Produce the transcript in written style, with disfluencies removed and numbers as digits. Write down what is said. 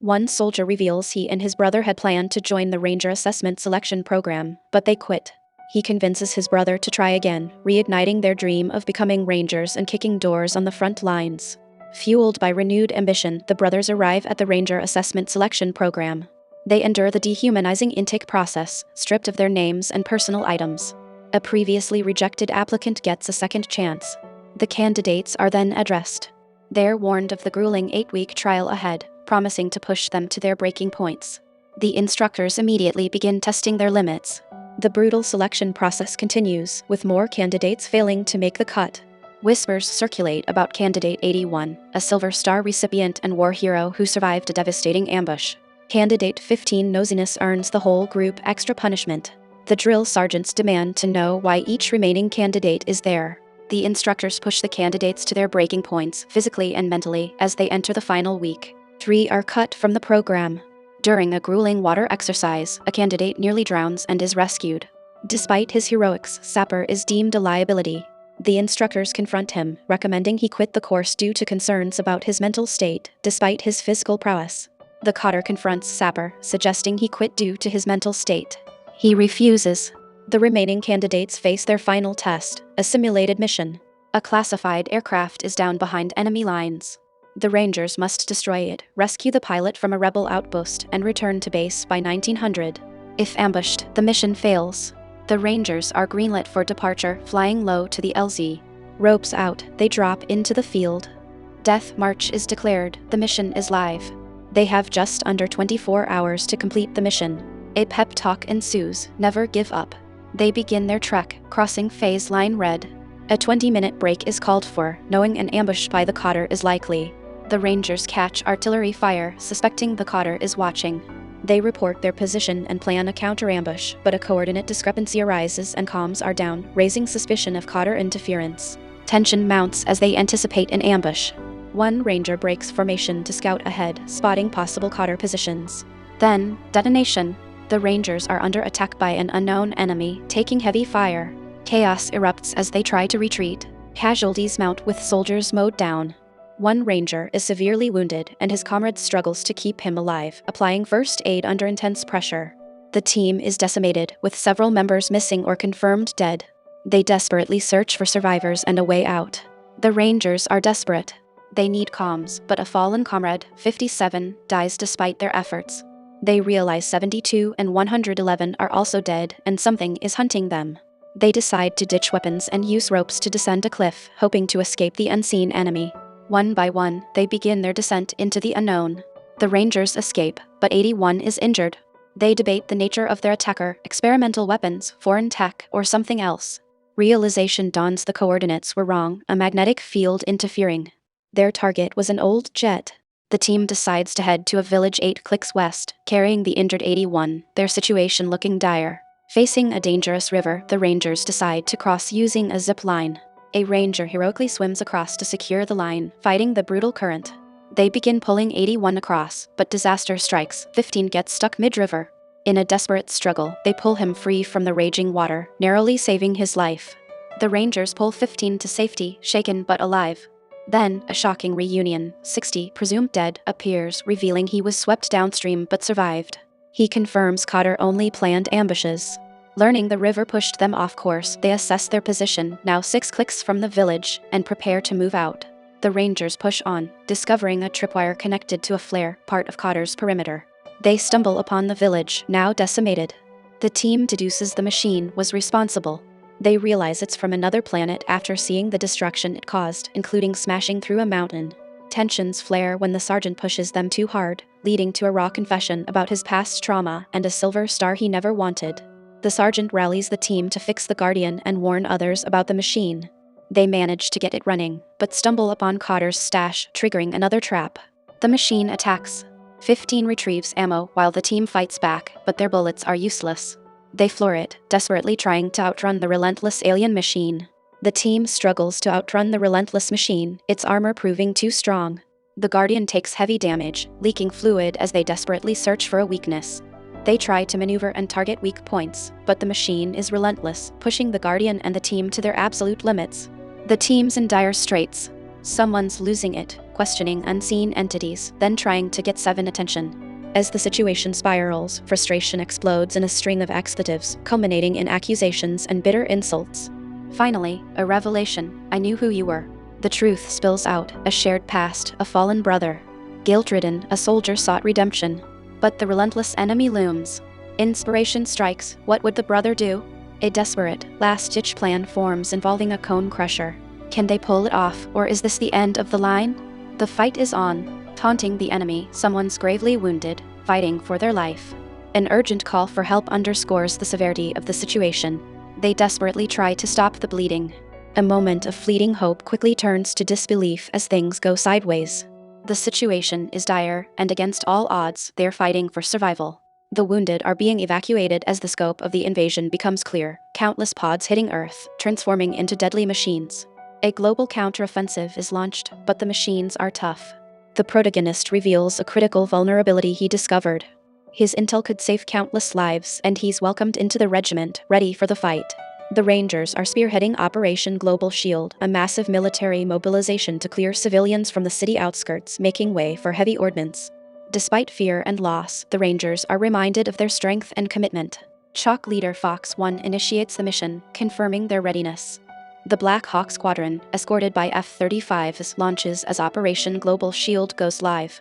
One soldier reveals he and his brother had planned to join the Ranger Assessment Selection Program, but they quit. He convinces his brother to try again, reigniting their dream of becoming Rangers and kicking doors on the front lines. Fueled by renewed ambition, the brothers arrive at the Ranger Assessment Selection Program. They endure the dehumanizing intake process, stripped of their names and personal items. A previously rejected applicant gets a second chance. The candidates are then addressed. They're warned of the grueling 8-week trial ahead, promising to push them to their breaking points. The instructors immediately begin testing their limits. The brutal selection process continues, with more candidates failing to make the cut. Whispers circulate about Candidate 81, a Silver Star recipient and war hero who survived a devastating ambush. Candidate 15 nosiness earns the whole group extra punishment. The drill sergeants demand to know why each remaining candidate is there. The instructors push the candidates to their breaking points, physically and mentally, as they enter the final week. 3 are cut from the program. During a grueling water exercise, a candidate nearly drowns and is rescued. Despite his heroics, Sapper is deemed a liability. The instructors confront him, recommending he quit the course due to concerns about his mental state, despite his physical prowess. The cotter confronts Sapper, suggesting he quit due to his mental state. He refuses. The remaining candidates face their final test, a simulated mission. A classified aircraft is down behind enemy lines. The Rangers must destroy it, rescue the pilot from a rebel outpost, and return to base by 1900. If ambushed, the mission fails. The Rangers are greenlit for departure, flying low to the LZ. Ropes out, they drop into the field. Death March is declared, the mission is live. They have just under 24 hours to complete the mission. A pep talk ensues, never give up. They begin their trek, crossing phase line red. A 20-minute break is called for, knowing an ambush by the cotter is likely. The Rangers catch artillery fire, suspecting the cotter is watching. They report their position and plan a counter-ambush, but a coordinate discrepancy arises and comms are down, raising suspicion of cotter interference. Tension mounts as they anticipate an ambush. One Ranger breaks formation to scout ahead, spotting possible cotter positions. Then, detonation. The Rangers are under attack by an unknown enemy, taking heavy fire. Chaos erupts as they try to retreat. Casualties mount with soldiers mowed down. One Ranger is severely wounded, and his comrade struggles to keep him alive, applying first aid under intense pressure. The team is decimated, with several members missing or confirmed dead. They desperately search for survivors and a way out. The Rangers are desperate. They need comms, but a fallen comrade, 57, dies despite their efforts. They realize 72 and 111 are also dead, and something is hunting them. They decide to ditch weapons and use ropes to descend a cliff, hoping to escape the unseen enemy. One by one, they begin their descent into the unknown. The Rangers escape, but 81 is injured. They debate the nature of their attacker, experimental weapons, foreign tech, or something else. Realization dawns: the coordinates were wrong, a magnetic field interfering. Their target was an old jet. The team decides to head to a village 8 clicks west, carrying the injured 81, their situation looking dire. Facing a dangerous river, the Rangers decide to cross using a zip line. A Ranger heroically swims across to secure the line, fighting the brutal current. They begin pulling 81 across, but disaster strikes. 15 gets stuck mid-river. In a desperate struggle, they pull him free from the raging water, narrowly saving his life. The Rangers pull 15 to safety, shaken but alive. Then, a shocking reunion. 60, presumed dead, appears, revealing he was swept downstream but survived. He confirms Cotter only planned ambushes. Learning the river pushed them off course, they assess their position, now 6 clicks from the village, and prepare to move out. The Rangers push on, discovering a tripwire connected to a flare, part of Cotter's perimeter. They stumble upon the village, now decimated. The team deduces the machine was responsible. They realize it's from another planet after seeing the destruction it caused, including smashing through a mountain. Tensions flare when the sergeant pushes them too hard, leading to a raw confession about his past trauma and a silver star he never wanted. The sergeant rallies the team to fix the Guardian and warn others about the machine. They manage to get it running, but stumble upon Cotter's stash, triggering another trap. The machine attacks. 15 retrieves ammo while the team fights back, but their bullets are useless. They floor it, desperately trying to outrun the relentless alien machine. The team struggles to outrun the relentless machine, its armor proving too strong. The Guardian takes heavy damage, leaking fluid as they desperately search for a weakness. They try to maneuver and target weak points, but the machine is relentless, pushing the Guardian and the team to their absolute limits. The team's in dire straits. Someone's losing it? ? questioning unseen entities, then trying to get Seven attention. As the situation spirals, frustration explodes in a string of expletives, culminating in accusations and bitter insults. Finally, a revelation. I knew who you were. The truth spills out, a shared past, a fallen brother. Guilt-ridden, a soldier sought redemption. But the relentless enemy looms. Inspiration strikes. What would the brother do? A desperate, last-ditch plan forms involving a cone crusher. Can they pull it off, or is this the end of the line? The fight is on. Taunting the enemy, someone's gravely wounded, fighting for their life. An urgent call for help underscores the severity of the situation. They desperately try to stop the bleeding. A moment of fleeting hope quickly turns to disbelief as things go sideways. The situation is dire, and against all odds, they're fighting for survival. The wounded are being evacuated as the scope of the invasion becomes clear, countless pods hitting Earth, transforming into deadly machines. A global counteroffensive is launched, but the machines are tough. The protagonist reveals a critical vulnerability he discovered. His intel could save countless lives, and he's welcomed into the regiment, ready for the fight. The Rangers are spearheading Operation Global Shield, a massive military mobilization to clear civilians from the city outskirts, making way for heavy ordnance. Despite fear and loss, the Rangers are reminded of their strength and commitment. Chalk leader Fox 1 initiates the mission, confirming their readiness. The Black Hawk Squadron, escorted by F-35s, launches as Operation Global Shield goes live.